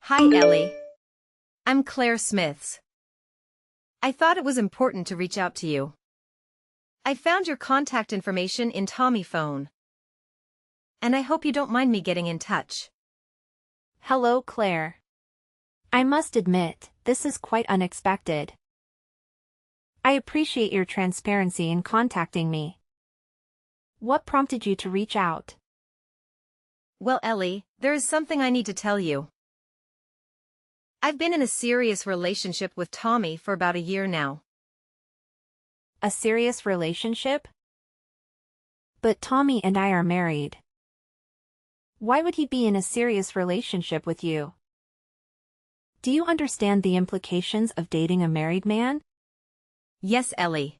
Hi, Ellie. I'm Claire Smiths. I thought it was important to reach out to you. I found your contact information in Tommy phone. And I hope you don't mind me getting in touch. Hello, Claire. I must admit, this is quite unexpected. I appreciate your transparency in contacting me. What prompted you to reach out? Well, Ellie, there is something I need to tell you. I've been in a serious relationship with Tommy for about a year now. A serious relationship? But Tommy and I are married. Why would he be in a serious relationship with you? Do you understand the implications of dating a married man? Yes, Ellie.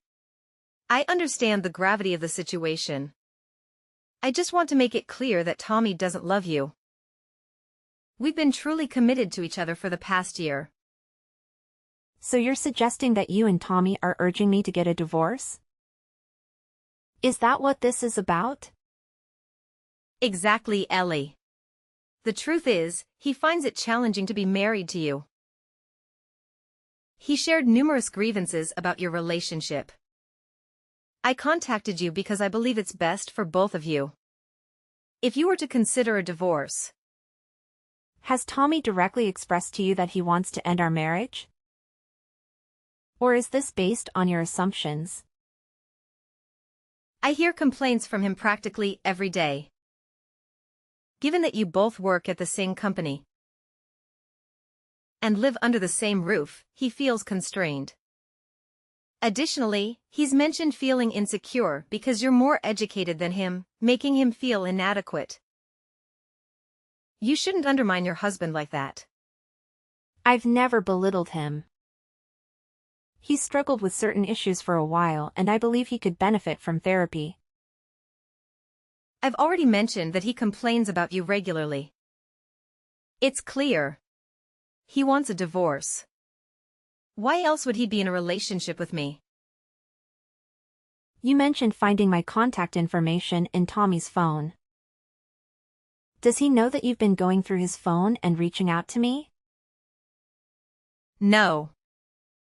I understand the gravity of the situation. I just want to make it clear that Tommy doesn't love you. We've been truly committed to each other for the past year. So you're suggesting that you and Tommy are urging me to get a divorce? Is that what this is about? Exactly, Ellie. The truth is, he finds it challenging to be married to you. He shared numerous grievances about your relationship. I contacted you because I believe it's best for both of you. If you were to consider a divorce. Has Tommy directly expressed to you that he wants to end our marriage? Or is this based on your assumptions? I hear complaints from him practically every day. Given that you both work at the same company and live under the same roof, he feels constrained. Additionally, he's mentioned feeling insecure because you're more educated than him, making him feel inadequate. You shouldn't undermine your husband like that. I've never belittled him. He struggled with certain issues for a while and I believe he could benefit from therapy. I've already mentioned that he complains about you regularly. It's clear. He wants a divorce. Why else would he be in a relationship with me? You mentioned finding my contact information in Tommy's phone. Does he know that you've been going through his phone and reaching out to me? No.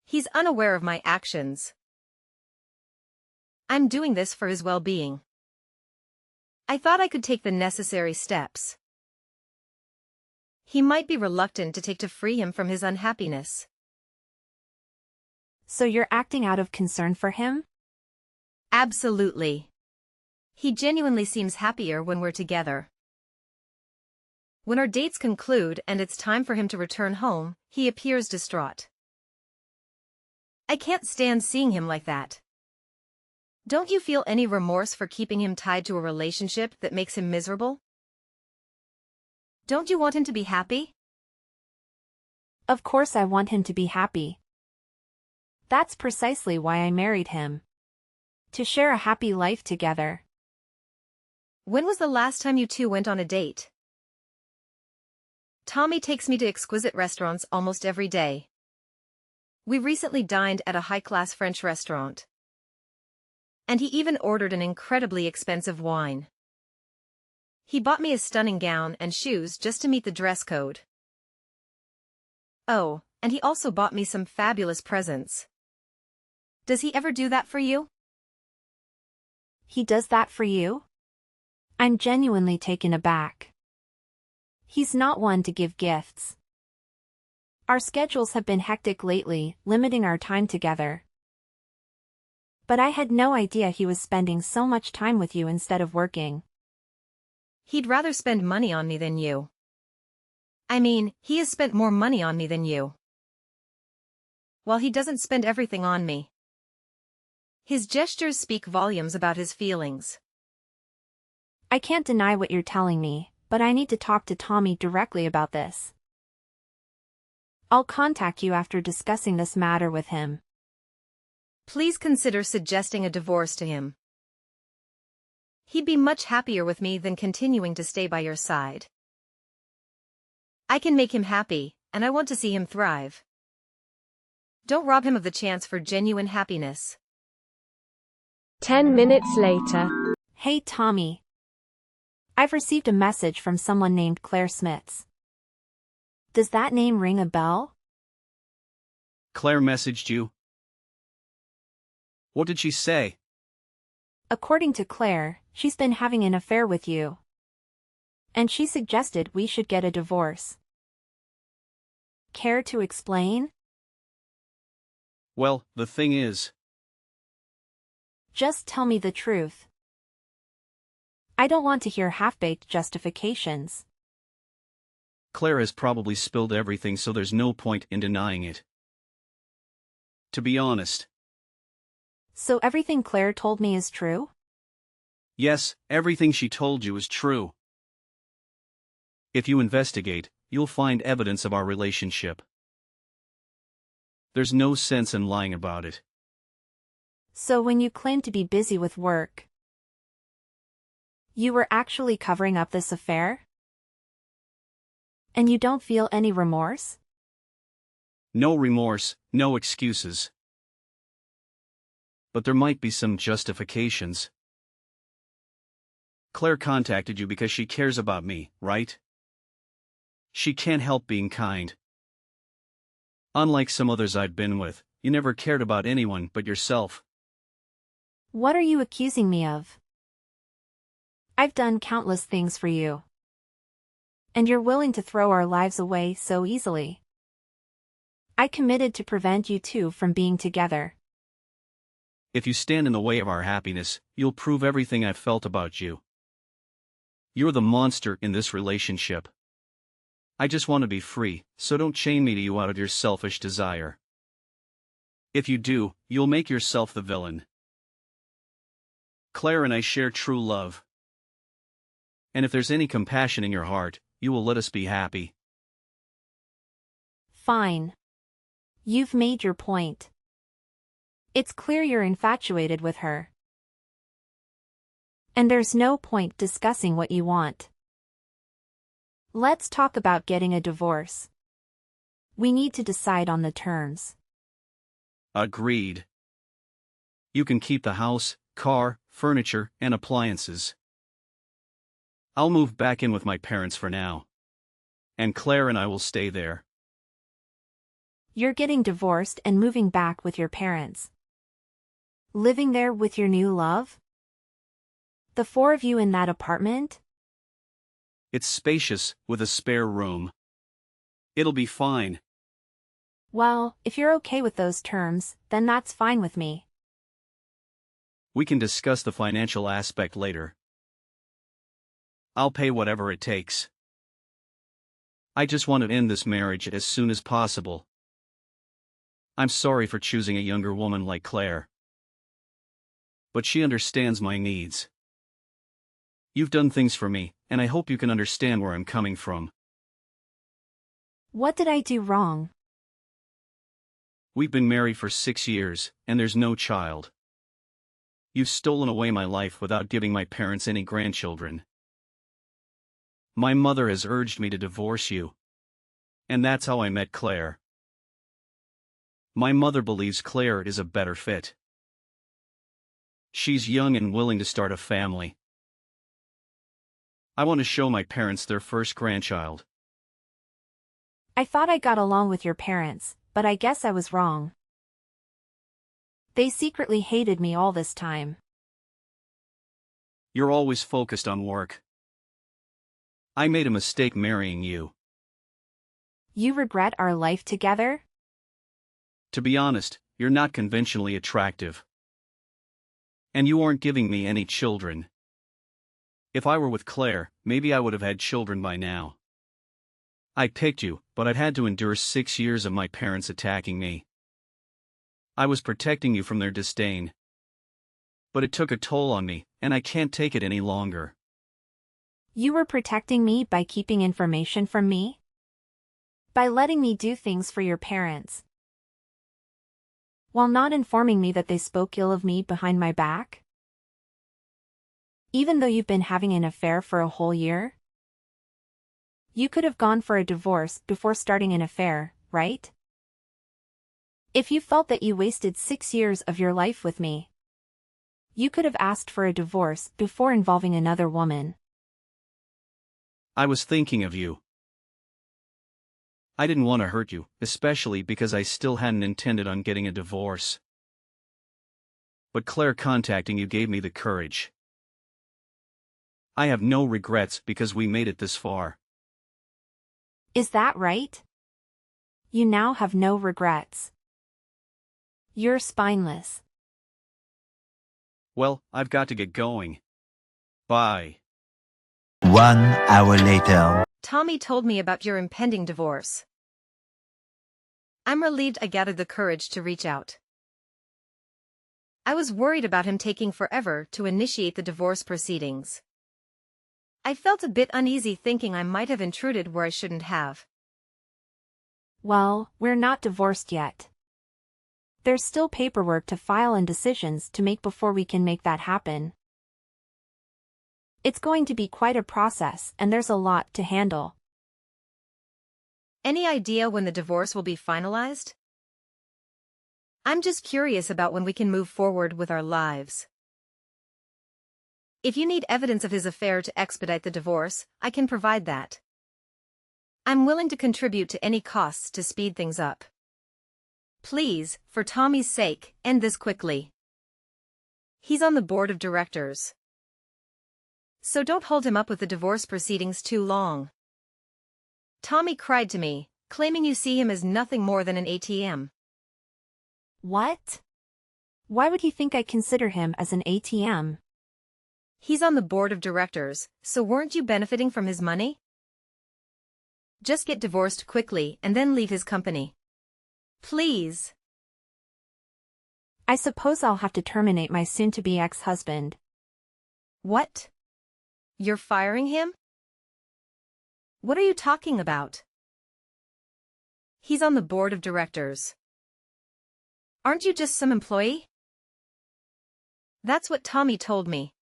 He's unaware of my actions. I'm doing this for his well-being. I thought I could take the necessary steps. He might be reluctant to take to free him from his unhappiness. So you're acting out of concern for him? Absolutely. He genuinely seems happier when we're together. When our dates conclude and it's time for him to return home, he appears distraught. I can't stand seeing him like that. Don't you feel any remorse for keeping him tied to a relationship that makes him miserable? Don't you want him to be happy? Of course I want him to be happy. That's precisely why I married him. To share a happy life together. When was the last time you two went on a date? Tommy takes me to exquisite restaurants almost every day. We recently dined at a high-class French restaurant. And he even ordered an incredibly expensive wine. He bought me a stunning gown and shoes just to meet the dress code. Oh, and he also bought me some fabulous presents. Does he ever do that for you? He does that for you? I'm genuinely taken aback. He's not one to give gifts. Our schedules have been hectic lately, limiting our time together. But I had no idea he was spending so much time with you instead of working. He'd rather spend money on me than you. I mean, he has spent more money on me than you. While he doesn't spend everything on me. His gestures speak volumes about his feelings. I can't deny what you're telling me, but I need to talk to Tommy directly about this. I'll contact you after discussing this matter with him. Please consider suggesting a divorce to him. He'd be much happier with me than continuing to stay by your side. I can make him happy, and I want to see him thrive. Don't rob him of the chance for genuine happiness. 10 minutes later. Hey Tommy. I've received a message from someone named Claire Smiths. Does that name ring a bell? Claire messaged you? What did she say? According to Claire, she's been having an affair with you. And she suggested we should get a divorce. Care to explain? Well, the thing is, Just tell me the truth. I don't want to hear half-baked justifications. Claire has probably spilled everything, so there's no point in denying it. To be honest, So everything Claire told me is true? yes, everything she told you is true. If you investigate, you'll find evidence of our relationship. There's no sense in lying about it. So when you claim to be busy with work, you were actually covering up this affair? And you don't feel any remorse? No remorse, no excuses. But there might be some justifications. Claire contacted you because she cares about me, right? She can't help being kind. Unlike some others I've been with, you never cared about anyone but yourself. What are you accusing me of? I've done countless things for you. And you're willing to throw our lives away so easily. I committed to prevent you two from being together. If you stand in the way of our happiness, you'll prove everything I've felt about you. You're the monster in this relationship. I just want to be free, so don't chain me to you out of your selfish desire. If you do, you'll make yourself the villain. Claire and I share true love. And if there's any compassion in your heart, you will let us be happy. Fine. You've made your point. It's clear you're infatuated with her. And there's no point discussing what you want. Let's talk about getting a divorce. We need to decide on the terms. Agreed. You can keep the house, car, furniture, and appliances. I'll move back in with my parents for now. And Claire and I will stay there. You're getting divorced and moving back with your parents. Living there with your new love? The four of you in that apartment? It's spacious, with a spare room. It'll be fine. Well, if you're okay with those terms, then that's fine with me. We can discuss the financial aspect later. I'll pay whatever it takes. I just want to end this marriage as soon as possible. I'm sorry for choosing a younger woman like Claire. But she understands my needs. You've done things for me, and I hope you can understand where I'm coming from. What did I do wrong? We've been married for 6 years, and there's no child. You've stolen away my life without giving my parents any grandchildren. My mother has urged me to divorce you. And that's how I met Claire. My mother believes Claire is a better fit. She's young and willing to start a family. I want to show my parents their first grandchild. I thought I got along with your parents, but I guess I was wrong. They secretly hated me all this time. You're always focused on work. I made a mistake marrying you. You regret our life together? To be honest, you're not conventionally attractive. And you aren't giving me any children. If I were with Claire, maybe I would have had children by now. I picked you, but I've had to endure 6 years of my parents attacking me. I was protecting you from their disdain. But it took a toll on me, and I can't take it any longer. You were protecting me by keeping information from me? By letting me do things for your parents? While not informing me that they spoke ill of me behind my back? Even though you've been having an affair for a whole year? You could have gone for a divorce before starting an affair, right? If you felt that you wasted 6 years of your life with me, you could have asked for a divorce before involving another woman. I was thinking of you. I didn't want to hurt you, especially because I still hadn't intended on getting a divorce. But Claire contacting you gave me the courage. I have no regrets because we made it this far. Is that right? You now have no regrets. You're spineless. Well, I've got to get going. Bye. 1 hour later. Tommy told me about your impending divorce. I'm relieved I gathered the courage to reach out. I was worried about him taking forever to initiate the divorce proceedings. I felt a bit uneasy thinking I might have intruded where I shouldn't have. Well, we're not divorced yet. There's still paperwork to file and decisions to make before we can make that happen. It's going to be quite a process and there's a lot to handle. Any idea when the divorce will be finalized? I'm just curious about when we can move forward with our lives. If you need evidence of his affair to expedite the divorce, I can provide that. I'm willing to contribute to any costs to speed things up. Please, for Tommy's sake, end this quickly. He's on the board of directors. So don't hold him up with the divorce proceedings too long. Tommy cried to me, claiming you see him as nothing more than an ATM. What? Why would he think I consider him as an ATM? He's on the board of directors, so weren't you benefiting from his money? Just get divorced quickly and then leave his company. Please. I suppose I'll have to terminate my soon-to-be ex-husband. What? You're firing him? What are you talking about? He's on the board of directors. Aren't you just some employee? That's what Tommy told me.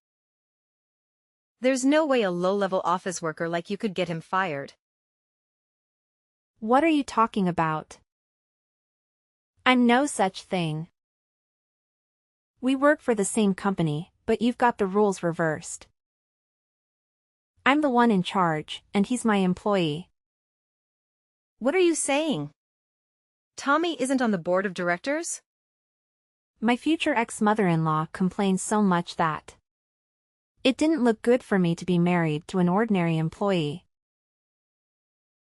There's no way a low-level office worker like you could get him fired. What are you talking about? I'm no such thing. We work for the same company, but you've got the rules reversed. I'm the one in charge, and he's my employee. What are you saying? Tommy isn't on the board of directors? My future ex-mother-in-law complains so much that it didn't look good for me to be married to an ordinary employee.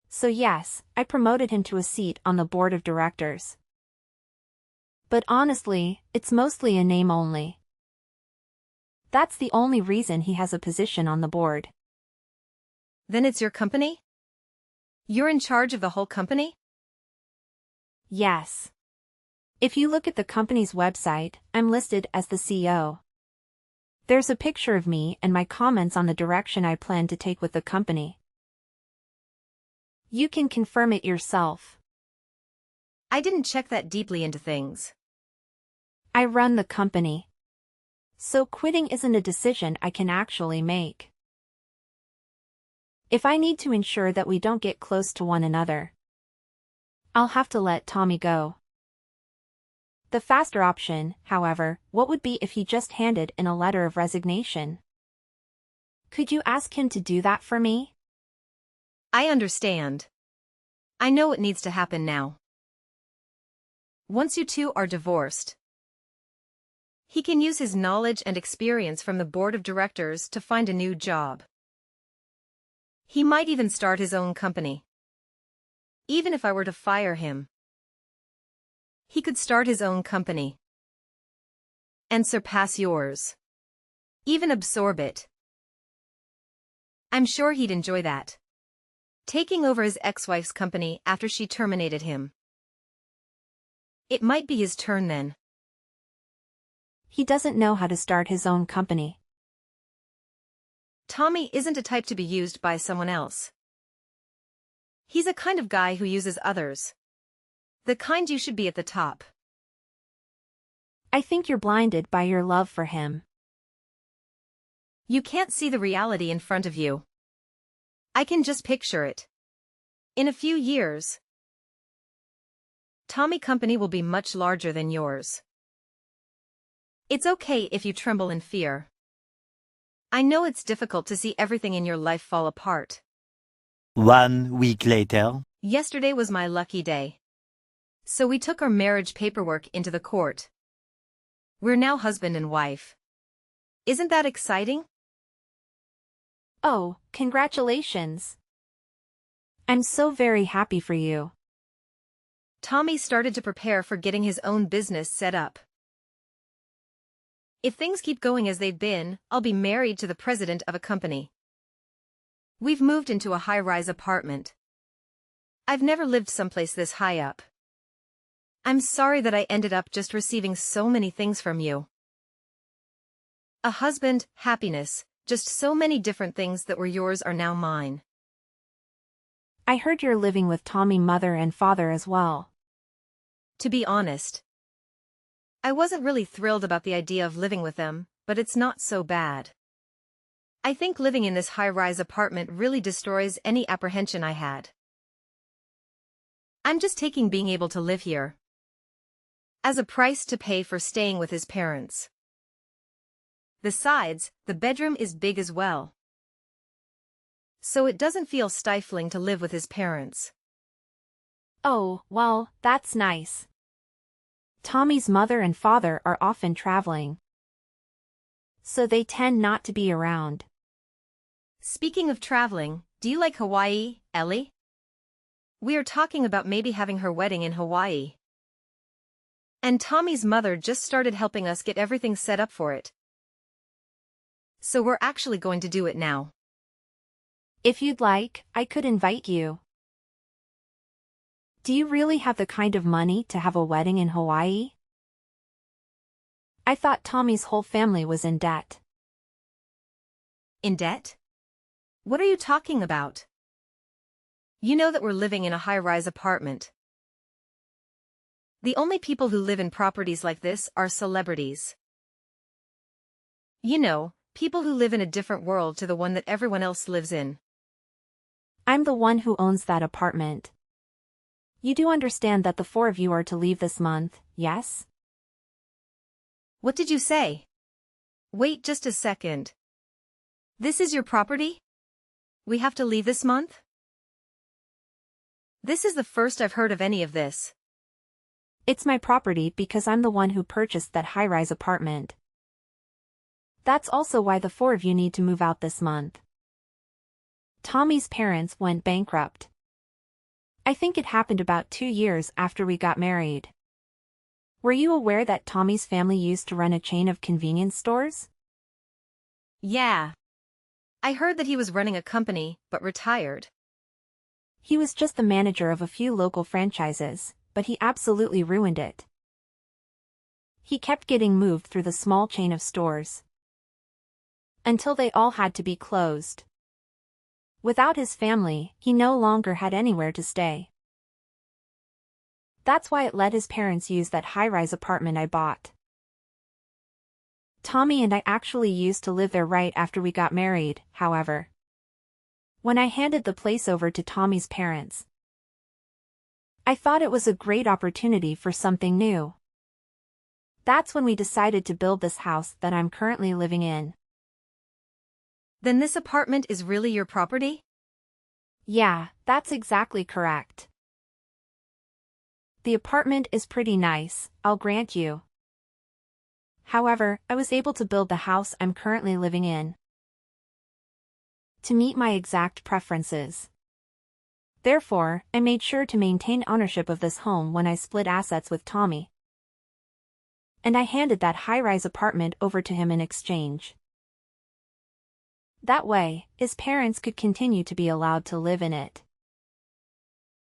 So yes, I promoted him to a seat on the board of directors. But honestly, it's mostly a name only. That's the only reason he has a position on the board. Then it's your company? You're in charge of the whole company? Yes. If you look at the company's website, I'm listed as the CEO. There's a picture of me and my comments on the direction I plan to take with the company. You can confirm it yourself. I didn't check that deeply into things. I run the company. So quitting isn't a decision I can actually make. If I need to ensure that we don't get close to one another, I'll have to let Tommy go. The faster option, however, what would be if he just handed in a letter of resignation? Could you ask him to do that for me? I understand. I know what needs to happen now. Once you two are divorced, he can use his knowledge and experience from the board of directors to find a new job. He might even start his own company. Even if I were to fire him, he could start his own company and surpass yours. Even absorb it. I'm sure he'd enjoy that. Taking over his ex-wife's company after she terminated him. It might be his turn then. He doesn't know how to start his own company. Tommy isn't a type to be used by someone else. He's a kind of guy who uses others. The kind you should be at the top. I think you're blinded by your love for him. You can't see the reality in front of you. I can just picture it. In a few years, Tommy Company will be much larger than yours. It's okay if you tremble in fear. I know it's difficult to see everything in your life fall apart. 1 week later. Yesterday was my lucky day. So we took our marriage paperwork into the court. We're now husband and wife. Isn't that exciting? Oh, congratulations. I'm so very happy for you. Tommy started to prepare for getting his own business set up. If things keep going as they've been, I'll be married to the president of a company. We've moved into a high-rise apartment. I've never lived someplace this high up. I'm sorry that I ended up just receiving so many things from you. A husband, happiness, just so many different things that were yours are now mine. I heard you're living with Tommy mother and father as well. To be honest, I wasn't really thrilled about the idea of living with them, but it's not so bad. I think living in this high-rise apartment really destroys any apprehension I had. I'm just taking being able to live here as a price to pay for staying with his parents. Besides, the bedroom is big as well. So it doesn't feel stifling to live with his parents. Oh, well, that's nice. Tommy's mother and father are often traveling, so they tend not to be around. Speaking of traveling, do you like Hawaii, Ellie? We are talking about maybe having her wedding in Hawaii. And Tommy's mother just started helping us get everything set up for it. So we're actually going to do it now. If you'd like, I could invite you. Do you really have the kind of money to have a wedding in Hawaii? I thought Tommy's whole family was in debt. In debt? What are you talking about? You know that we're living in a high-rise apartment. The only people who live in properties like this are celebrities. You know, people who live in a different world to the one that everyone else lives in. I'm the one who owns that apartment. You do understand that the four of you are to leave this month, yes? What did you say? Wait just a second. This is your property? We have to leave this month? This is the first I've heard of any of this. It's my property because I'm the one who purchased that high-rise apartment. That's also why the four of you need to move out this month. Tommy's parents went bankrupt. I think it happened about 2 years after we got married. Were you aware that Tommy's family used to run a chain of convenience stores? Yeah. I heard that he was running a company, but retired. He was just the manager of a few local franchises, but he absolutely ruined it. He kept getting moved through the small chain of stores, until they all had to be closed. Without his family, he no longer had anywhere to stay. That's why it let his parents use that high-rise apartment I bought. Tommy and I actually used to live there right after we got married, however. When I handed the place over to Tommy's parents, I thought it was a great opportunity for something new. That's when we decided to build this house that I'm currently living in. Then this apartment is really your property? Yeah, that's exactly correct. The apartment is pretty nice, I'll grant you. However, I was able to build the house I'm currently living in to meet my exact preferences. Therefore, I made sure to maintain ownership of this home when I split assets with Tommy. And I handed that high-rise apartment over to him in exchange. That way, his parents could continue to be allowed to live in it.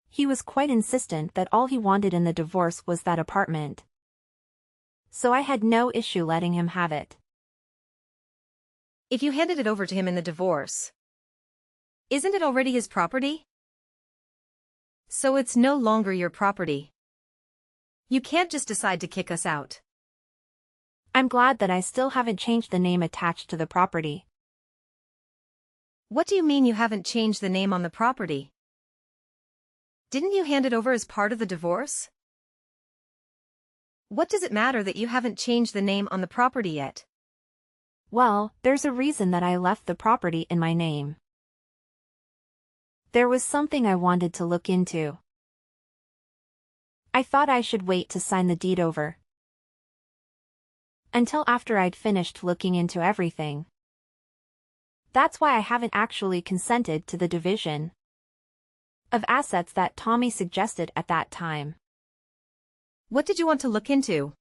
He was quite insistent that all he wanted in the divorce was that apartment. So I had no issue letting him have it. If you handed it over to him in the divorce, isn't it already his property? So it's no longer your property. You can't just decide to kick us out. I'm glad that I still haven't changed the name attached to the property. What do you mean you haven't changed the name on the property? Didn't you hand it over as part of the divorce? What does it matter that you haven't changed the name on the property yet? Well, there's a reason that I left the property in my name. There was something I wanted to look into. I thought I should wait to sign the deed over until after I'd finished looking into everything. That's why I haven't actually consented to the division of assets that Tommy suggested at that time. What did you want to look into?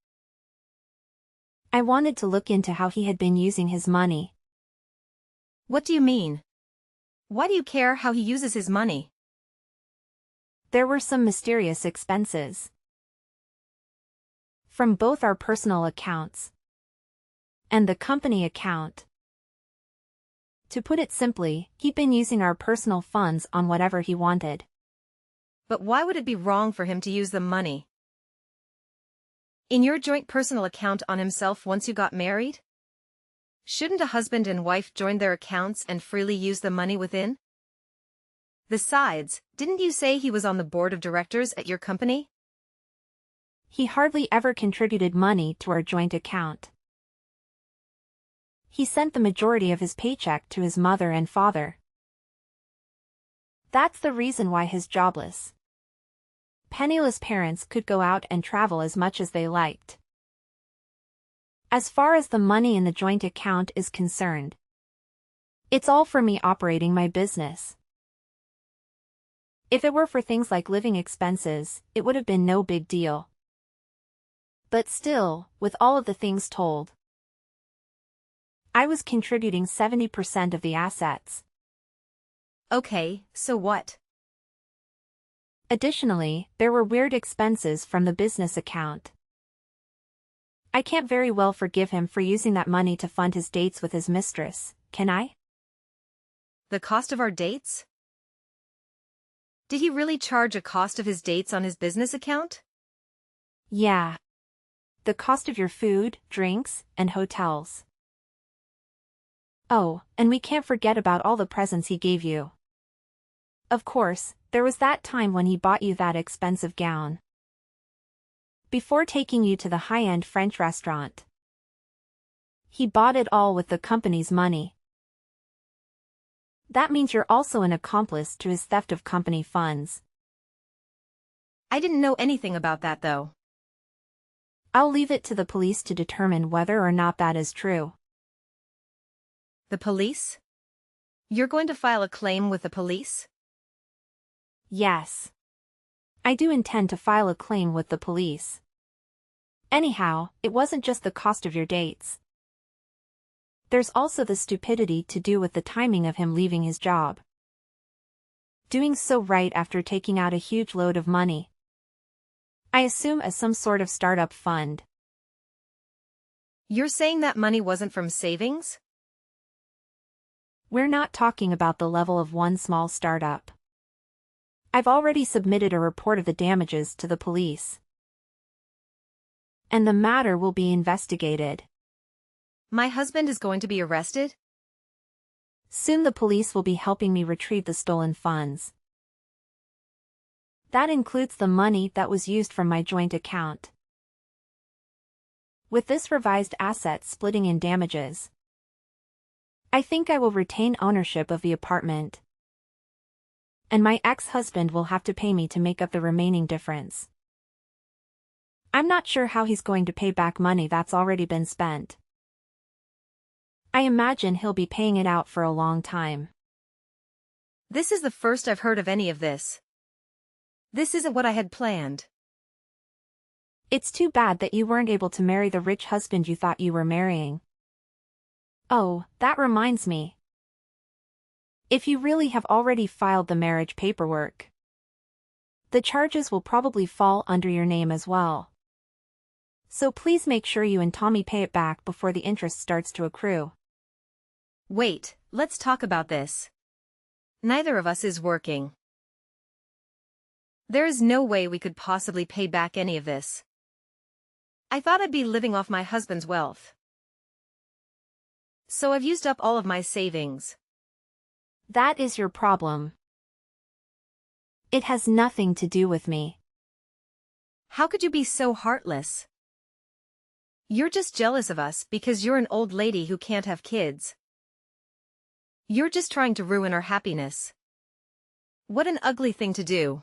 I wanted to look into how he had been using his money. What do you mean? Why do you care how he uses his money? There were some mysterious expenses from both our personal accounts and the company account. To put it simply, he'd been using our personal funds on whatever he wanted. But why would it be wrong for him to use the money in your joint personal account on himself once you got married? Shouldn't a husband and wife join their accounts and freely use the money within? Besides, didn't you say he was on the board of directors at your company? He hardly ever contributed money to our joint account. He sent the majority of his paycheck to his mother and father. That's the reason why his jobless, penniless parents could go out and travel as much as they liked. As far as the money in the joint account is concerned, it's all for me operating my business. If it were for things like living expenses, it would have been no big deal. But still, with all of the things told, I was contributing 70% of the assets. Okay, so what? Additionally, there were weird expenses from the business account. I can't very well forgive him for using that money to fund his dates with his mistress, can I? The cost of our dates? Did he really charge a cost of his dates on his business account? Yeah. The cost of your food, drinks, and hotels. Oh, and we can't forget about all the presents he gave you. Of course, there was that time when he bought you that expensive gown before taking you to the high-end French restaurant. He bought it all with the company's money. That means you're also an accomplice to his theft of company funds. I didn't know anything about that though. I'll leave it to the police to determine whether or not that is true. The police? You're going to file a claim with the police? Yes. I do intend to file a claim with the police. Anyhow, it wasn't just the cost of your dates. There's also the stupidity to do with the timing of him leaving his job. Doing so right after taking out a huge load of money. I assume as some sort of startup fund. You're saying that money wasn't from savings? We're not talking about the level of one small startup. I've already submitted a report of the damages to the police, and the matter will be investigated. My husband is going to be arrested? Soon the police will be helping me retrieve the stolen funds. That includes the money that was used from my joint account. With this revised asset splitting in damages, I think I will retain ownership of the apartment, and my ex-husband will have to pay me to make up the remaining difference. I'm not sure how he's going to pay back money that's already been spent. I imagine he'll be paying it out for a long time. This is the first I've heard of any of this. This isn't what I had planned. It's too bad that you weren't able to marry the rich husband you thought you were marrying. Oh, that reminds me. If you really have already filed the marriage paperwork, the charges will probably fall under your name as well. So please make sure you and Tommy pay it back before the interest starts to accrue. Wait, let's talk about this. Neither of us is working. There is no way we could possibly pay back any of this. I thought I'd be living off my husband's wealth. So I've used up all of my savings. That is your problem. It has nothing to do with me. How could you be so heartless? You're just jealous of us because you're an old lady who can't have kids. You're just trying to ruin our happiness. What an ugly thing to do.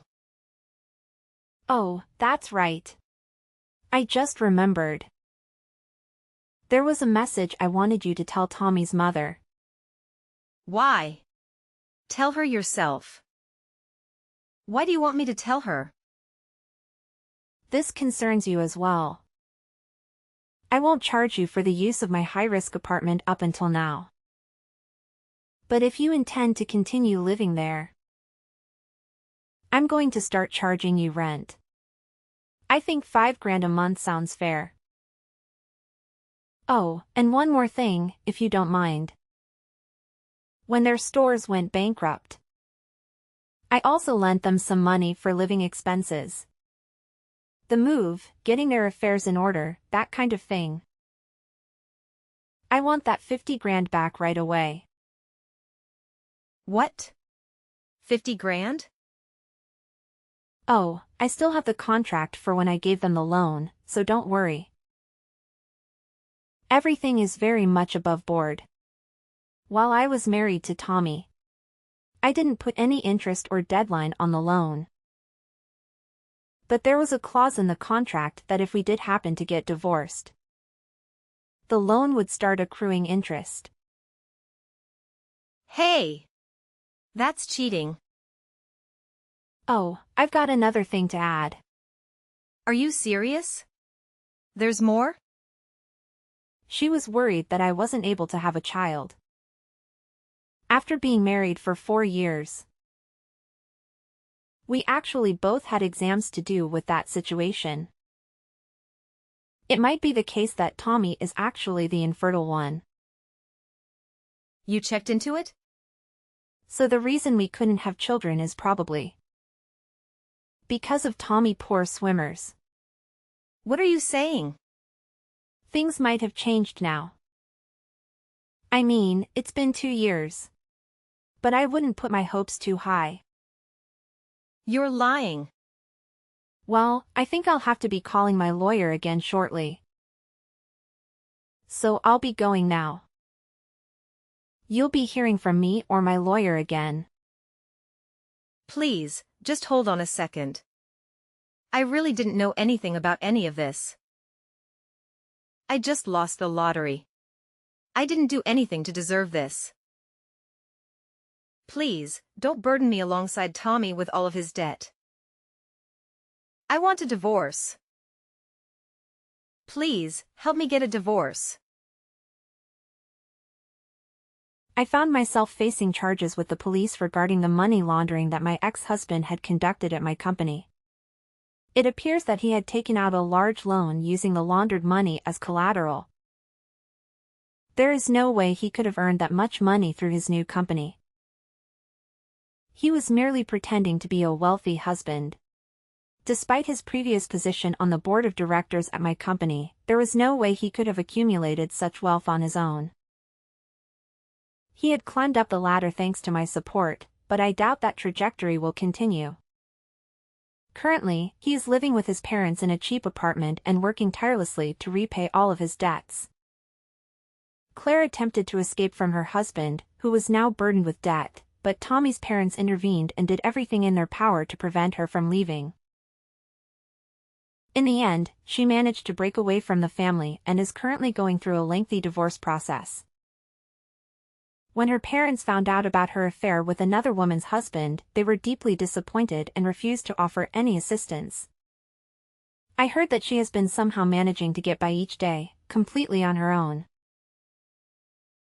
Oh, that's right. I just remembered. There was a message I wanted you to tell Tommy's mother. Why? Tell her yourself. Why do you want me to tell her? This concerns you as well. I won't charge you for the use of my high-risk apartment up until now. But if you intend to continue living there, I'm going to start charging you rent. I think $5,000 a month sounds fair. Oh, and one more thing, if you don't mind. When their stores went bankrupt, I also lent them some money for living expenses. The move, getting their affairs in order, that kind of thing. I want that $50,000 back right away. What? 50 grand? Oh, I still have the contract for when I gave them the loan, so don't worry. Everything is very much above board. While I was married to Tommy, I didn't put any interest or deadline on the loan. But there was a clause in the contract that if we did happen to get divorced, the loan would start accruing interest. Hey! That's cheating. Oh, I've got another thing to add. Are you serious? There's more? She was worried that I wasn't able to have a child. After being married for 4 years, we actually both had exams to do with that situation. It might be the case that Tommy is actually the infertile one. You checked into it? So the reason we couldn't have children is probably because of Tommy poor swimmers. What are you saying? Things might have changed now. I mean, it's been 2 years. But I wouldn't put my hopes too high. You're lying. Well, I think I'll have to be calling my lawyer again shortly. So I'll be going now. You'll be hearing from me or my lawyer again. Please, just hold on a second. I really didn't know anything about any of this. I just lost the lottery. I didn't do anything to deserve this. Please, don't burden me alongside Tommy with all of his debt. I want a divorce. Please, help me get a divorce. I found myself facing charges with the police regarding the money laundering that my ex-husband had conducted at my company. It appears that he had taken out a large loan using the laundered money as collateral. There is no way he could have earned that much money through his new company. He was merely pretending to be a wealthy husband. Despite his previous position on the board of directors at my company, there was no way he could have accumulated such wealth on his own. He had climbed up the ladder thanks to my support, but I doubt that trajectory will continue. Currently, he is living with his parents in a cheap apartment and working tirelessly to repay all of his debts. Claire attempted to escape from her husband, who was now burdened with debt, but Tommy's parents intervened and did everything in their power to prevent her from leaving. In the end, she managed to break away from the family and is currently going through a lengthy divorce process. When her parents found out about her affair with another woman's husband, they were deeply disappointed and refused to offer any assistance. I heard that she has been somehow managing to get by each day, completely on her own.